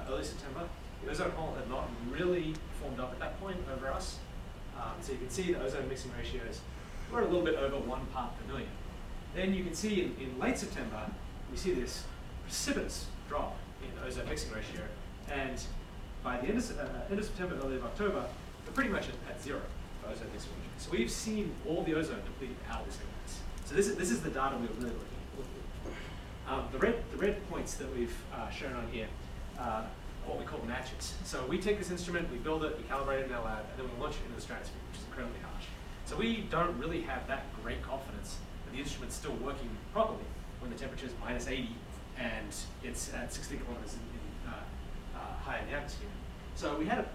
early September. The ozone hole had not really formed up at that point over us. So you can see the ozone mixing ratios were a little bit over 1 part per million. Then you can see in late September, we see this precipitous drop in the ozone mixing ratio. And by the end of September, early of October, we're pretty much at zero for ozone mixing ratio. So we've seen all the ozone depleted out of this gas. So this is the data we were really looking at. The red points that we've shown on here are what we call matches. So we take this instrument, we build it, we calibrate it in our lab, and then we launch it into the stratosphere, which is incredibly harsh. So we don't really have that great confidence that the instrument's still working properly when the temperature is minus 80 and it's at 60 kilometers high in the atmosphere. So we had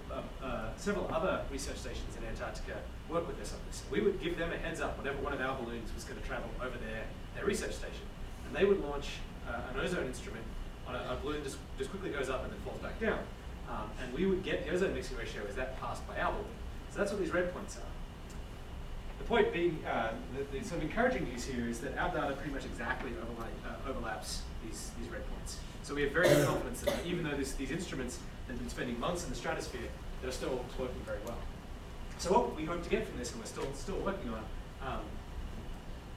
several other research stations in Antarctica work with us on this. We would give them a heads up whenever one of our balloons was going to travel over their research station. And they would launch an ozone instrument on a balloon just quickly goes up and then falls back down. And we would get the ozone mixing ratio as that passed by our balloon. So that's what these red points are. The point being, the sort of encouraging news here is that our data pretty much exactly overlaps these red points. So we have very good confidence that even though these instruments have been spending months in the stratosphere, they're still working very well. So what we hope to get from this, and we're still working on,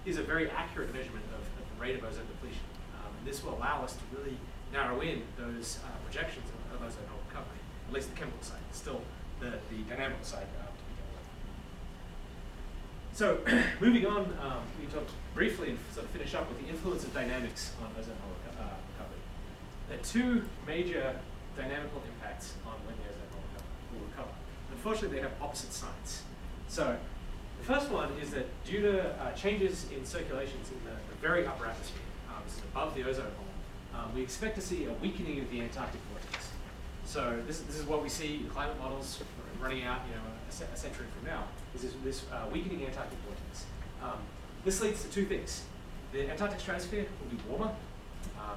is a very accurate measurement of the rate of ozone depletion. And this will allow us to really narrow in those projections of ozone hole recovery, at least the chemical side. Still, the dynamical side to be dealt with. So moving on, we talked briefly and sort of finish up with the influence of dynamics on ozone hole recovery. There are two major dynamical impacts on when the ozone hole will recover. Unfortunately, they have opposite signs. So the first one is that due to changes in circulations in the very upper atmosphere, this is above the ozone hole, we expect to see a weakening of the Antarctic vortex. So this is what we see in climate models running out, a century from now. Is this weakening Antarctic vortex? This leads to two things. The Antarctic stratosphere will be warmer.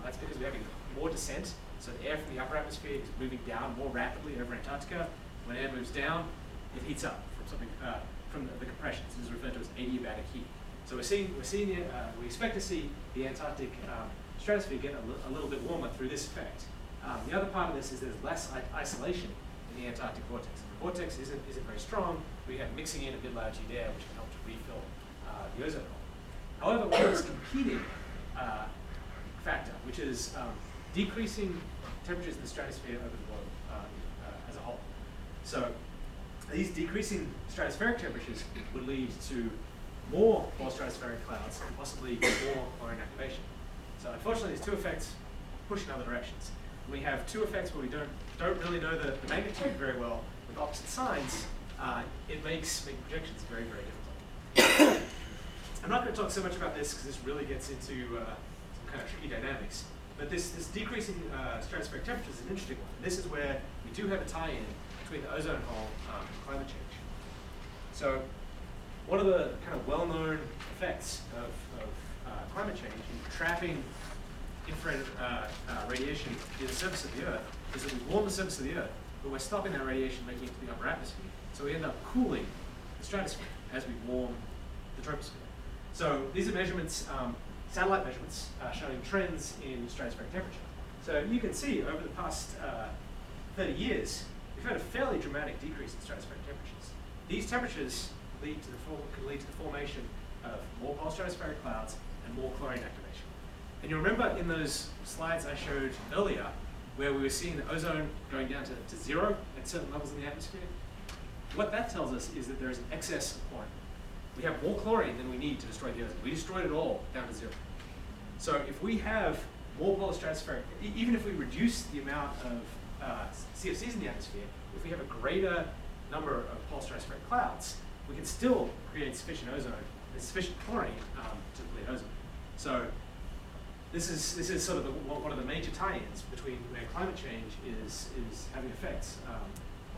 That's because we're having more descent. So the air from the upper atmosphere is moving down more rapidly over Antarctica. When air moves down, it heats up from the compressions. This is referred to as adiabatic heat. So we expect to see the Antarctic stratosphere get a little bit warmer through this effect. The other part of this is there's less isolation in the Antarctic vortex. The vortex isn't very strong. We have mixing in a mid-latitude air, which can help to refill the ozone hole. However, we have this competing factor, which is decreasing temperatures in the stratosphere over the globe as a whole. So these decreasing stratospheric temperatures would lead to more stratospheric clouds and possibly more chlorine activation. So unfortunately, these two effects push in other directions. We have two effects where we don't really know the magnitude very well with opposite signs. It makes making projections very, very difficult. I'm not going to talk so much about this because this really gets into some kind of tricky dynamics. But this decreasing stratospheric temperatures is an interesting one. This is where we do have a tie-in between the ozone hole and climate change. So one of the kind of well-known effects of climate change in trapping infrared radiation near the surface of the Earth is that we warm the surface of the Earth, but we're stopping that radiation making it to the upper atmosphere. So we end up cooling the stratosphere as we warm the troposphere. So these are measurements, satellite measurements, showing trends in stratospheric temperature. So you can see over the past 30 years, we've had a fairly dramatic decrease in stratospheric temperatures. These temperatures can lead to the formation of more polar stratospheric clouds and more chlorine activation. And you remember in those slides I showed earlier, where we were seeing the ozone going down to zero at certain levels in the atmosphere? What that tells us is that there is an excess of chlorine. we have more chlorine than we need to destroy the ozone. We destroyed it all down to 0. So if we have more polar stratospheric, even if we reduce the amount of CFCs in the atmosphere, if we have a greater number of polar stratospheric clouds, we can still create sufficient ozone, sufficient chlorine to deplete ozone. So this is sort of one of the major tie-ins between where climate change is having effects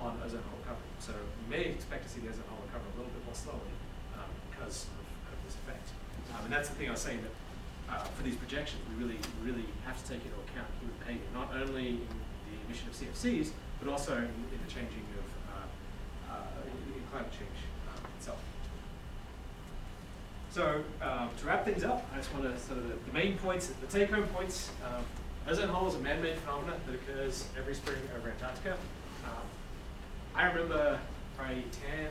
on ozone hole recovery. So we may expect to see the ozone hole recover a little bit more slowly because of this effect. And that's the thing I was saying, that for these projections, we really have to take into account human behavior, not only in the emission of CFCs, but also in the changing of in climate change itself. So to wrap things up, I just want to sort of the main points, the take-home points. Ozone hole is a man-made phenomenon that occurs every spring over Antarctica. I remember probably 10,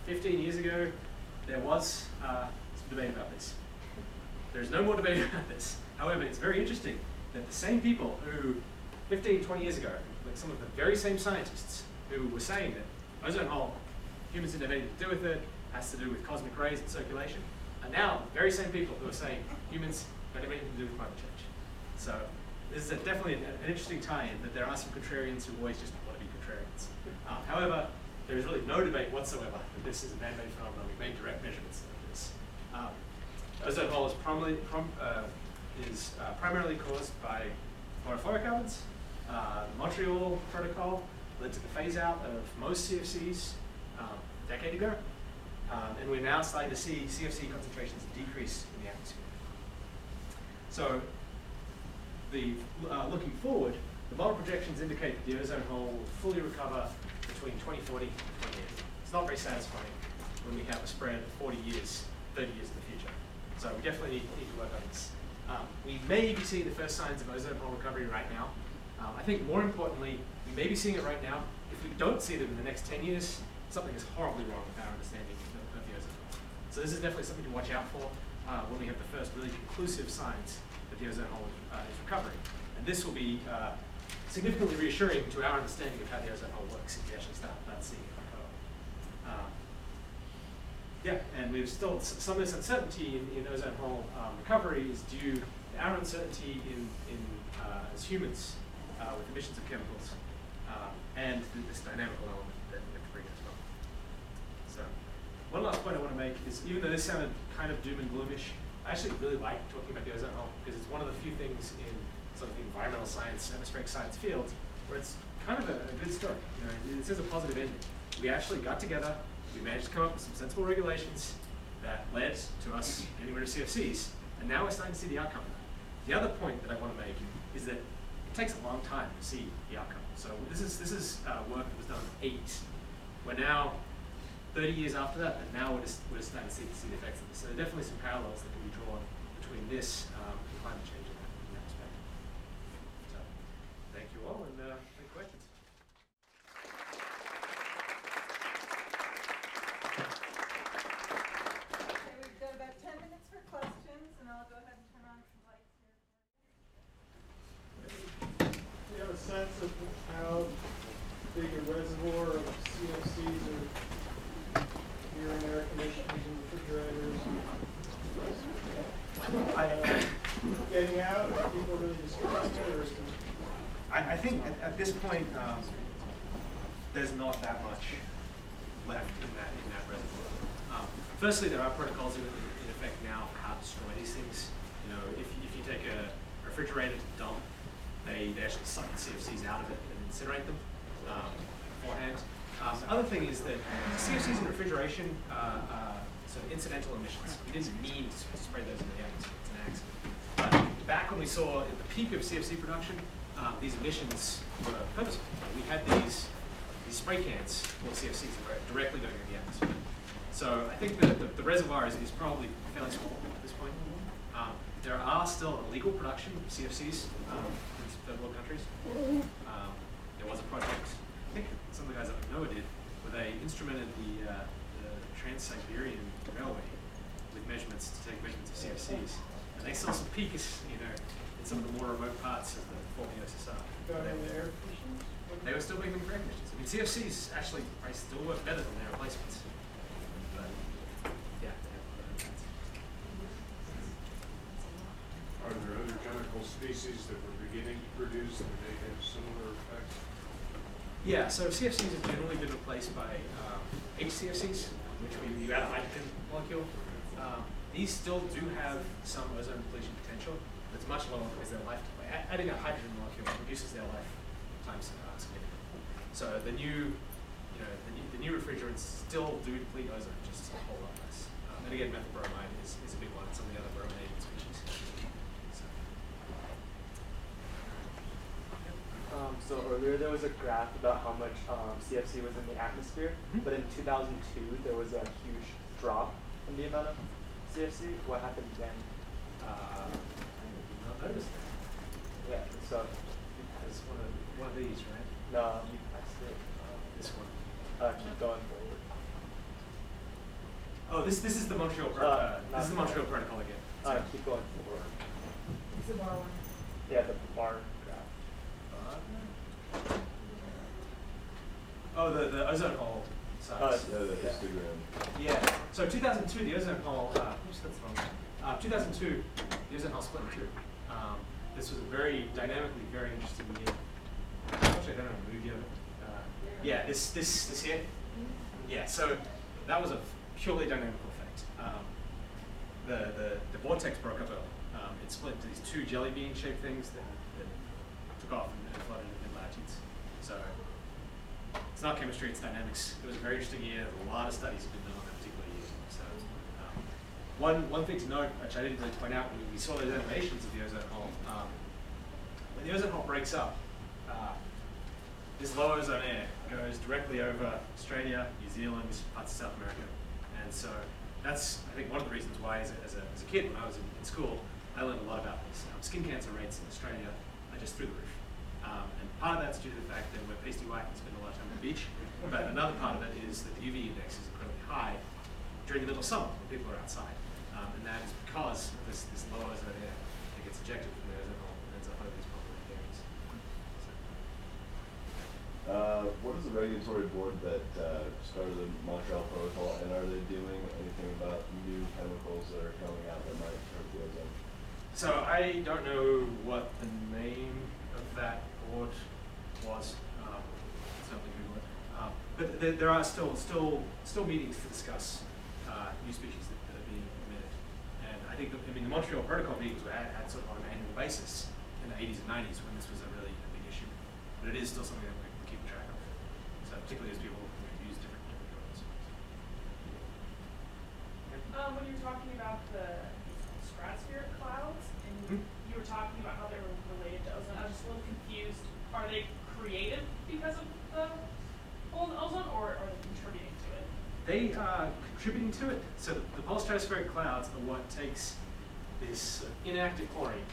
15 years ago, there was some debate about this. There's no more debate about this. However, it's very interesting that the same people who 15, 20 years ago, like some of the very same scientists who were saying that ozone hole, humans didn't have anything to do with it, has to do with cosmic rays and circulation, are now the very same people who are saying humans don't have anything to do with climate change. So this is definitely an interesting tie-in, that there are some contrarians who always just want to be contrarians. However, there is really no debate whatsoever that this is a man-made phenomenon. We've made direct measurements of this. Ozone hole is primarily caused by chlorofluorocarbons. The Montreal Protocol led to the phase-out of most CFCs a decade ago. And we're now starting to see CFC concentrations decrease in the atmosphere. So looking forward, the model projections indicate that the ozone hole will fully recover between 2040 and 2080. It's not very satisfying when we have a spread of 40 years, 30 years in the future. So we definitely need to work on this. We may be seeing the first signs of ozone hole recovery right now. I think more importantly, we may be seeing it right now. If we don't see them in the next 10 years, something is horribly wrong with our understanding of the ozone hole. So this is definitely something to watch out for when we have the first really conclusive signs that the ozone hole is recovering. And this will be significantly reassuring to our understanding of how the ozone hole works if we actually start seeing it recover. Yeah, and we've still, some of this uncertainty in ozone hole recovery is due to our uncertainty as humans with emissions of chemicals and this dynamical element that we have to bring as well. So one last point I want to make is, even though this sounded kind of doom and gloomish, I actually really like talking about the ozone hole because it's one of the few things in sort of the environmental science, atmospheric science fields where it's kind of a good story. You know, it says a positive ending. We actually got together, we managed to come up with some sensible regulations that led to us getting rid of CFCs, and now we're starting to see the outcome of that. The other point that I want to make is that it takes a long time to see the outcome. So this is work that was done in the 80s. We're now 30 years after that, and now we're starting to see the effects of this. So there are definitely some parallels that can be drawn between this and climate change in that respect. So thank you all, and any questions? Okay, we've got about 10 minutes for questions, and I'll go ahead and turn on some lights here. Do you have a sense of how big a reservoir of CFCs are here in air conditioners and refrigerators? Getting out? Are people really destroying it? Or is it... I think at this point, there's not that much left in that reservoir. Firstly, there are protocols in effect now for how to destroy these things. You know, if you take a refrigerator to dump, they actually suck the CFCs out of it and incinerate them beforehand. The other thing is that CFCs in refrigeration are sort of incidental emissions. We didn't mean to spray those into the atmosphere. It's an accident. But back when we saw at the peak of CFC production, these emissions were purposeful. We had these spray cans full of CFCs that were directly going into the atmosphere. So I think the reservoir is probably fairly small at this point. There are still illegal production of CFCs in third world countries. There was a project, I think some of the guys at NOAA did, where they instrumented the Trans-Siberian Railway with measurements to take measurements of CFCs. And they saw some peaks, you know, in some of the more remote parts of the former USSR. They were still making them for air conditioners. I mean, CFCs actually still work better than their replacements. But, yeah. species that were beginning to produce, did they have similar effects? Yeah, so CFCs have generally been replaced by HCFCs, which means you add a hydrogen molecule. These still do have some ozone depletion potential, but it's much lower because their adding a hydrogen molecule reduces their lifetime significantly. So the new refrigerants still do deplete ozone, just a whole lot less. And again, methyl bromide is a big one. Some of the other brominated species. So earlier there was a graph about how much CFC was in the atmosphere, but in 2002 there was a huge drop in the amount of CFC. What happened then? I did not notice that. Yeah, so It's one of these, right? no, you passed it. This one. Keep going forward. Oh, this is the Montreal this is the Montreal Protocol again. So, Keep going forward. It's the bar one. Yeah, the bar graph. oh, the ozone hole size. The histogram. Yeah. So 2002, the ozone hole. Oops, that's wrong. 2002, the ozone hole split in two. This was a very dynamically very interesting year. Actually, I don't know the movie of it. Yeah, this here. Yeah. So that was a purely dynamical effect. The vortex broke up early. It split into these two jelly bean shaped things that took off and flooded in latitudes. So it's not chemistry, it's dynamics. It was a very interesting year. A lot of studies have been done on that particular year. So one thing to note, which I didn't really point out, when we saw those animations of the ozone hole, when the ozone hole breaks up, this low ozone air goes directly over Australia, New Zealand, parts of South America. And so that's, I think, one of the reasons why, as a kid, when I was in school, I learned a lot about this. Skin cancer rates in Australia are just through the roof. And part of that's due to the fact that we're pasty white and spend a lot of time on the beach. But another part of it is that the UV index is incredibly high during the middle of summer when people are outside. And that is because of this low ozone air that gets ejected from the ozone hole and ends up over these populated areas. What is the regulatory board that started the Montreal Protocol, and are they doing anything about new chemicals that are coming out that might hurt the ozone? So I don't know what the name of that board was. Certainly Google it. But there are still meetings to discuss new species that are being emitted. And I think the Montreal Protocol meetings were had sort of on an annual basis in the 80s and 90s when this was a really big issue. But it is still something that we're keeping track of. So particularly as people use different drugs. When you were talking about the stratospheric clouds, and you were talking about how they were related to ozone, I was just a little confused. Are they created because of the hole in the ozone, or are they contributing to it? They are contributing to it. So the polar stratospheric clouds are what takes this inactive chlorine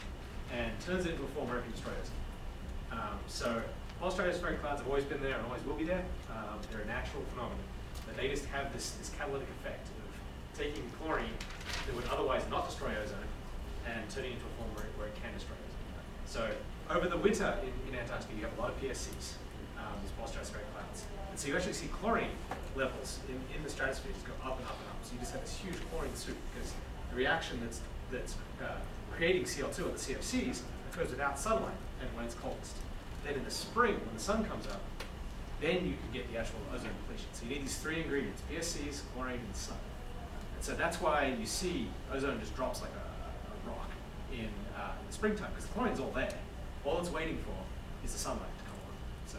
and turns it into a form where it can destroy ozone. So polar stratospheric clouds have always been there and always will be there. They're a natural phenomenon. But they just have this catalytic effect of taking chlorine that would otherwise not destroy ozone and turning it into a form where it can destroy ozone. So over the winter in Antarctica, you have a lot of PSCs, these polar stratospheric clouds. And so you actually see chlorine levels in the stratosphere just go up and up and up. So you just have this huge chlorine soup because the reaction that's creating CO2 or the CFCs occurs without sunlight and when it's coldest. Then in the spring, when the sun comes up, then you can get the actual ozone depletion. So you need these three ingredients: PSCs, chlorine, and sun. And so that's why you see ozone just drops like a rock in the springtime, because the chlorine's all there. All it's waiting for is the sunlight to come on. So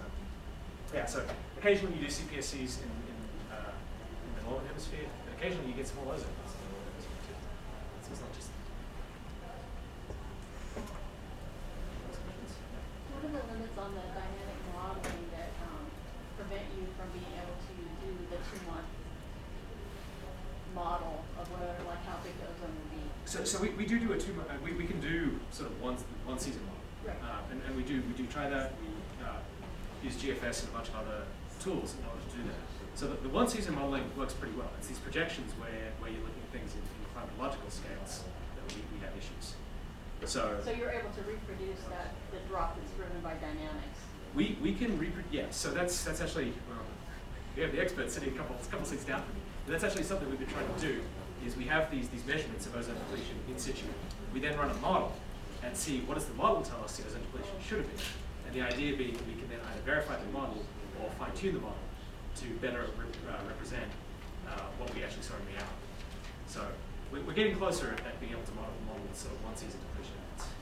yeah, so occasionally you do see PSCs in the northern hemisphere, and occasionally you get small ozone in the northern hemisphere too. So it's not just. What are the limits on the dynamic modeling that prevent you from being able to do the 2-month model of whether, like, how big the ozone will be? So we do a 2 month. We can do sort of one season model. Right. And we do try that. We use GFS and a bunch of other tools in order to do that. So the 1 season modeling works pretty well. It's these projections where you're looking at things in climatological scales that we have issues. So you're able to reproduce the drop that's driven by dynamics. we can reproduce. Yeah. So that's actually we have the expert sitting a couple seats down from me. But that's actually something we've been trying to do. Is we have these measurements of ozone depletion in situ. We then run a model, and see what does the model tell us the ozone depletion should have been. And the idea being we can then either verify the model or fine-tune the model to better represent what we actually saw in reality. So we're getting closer at being able to model sort of one season depletion events.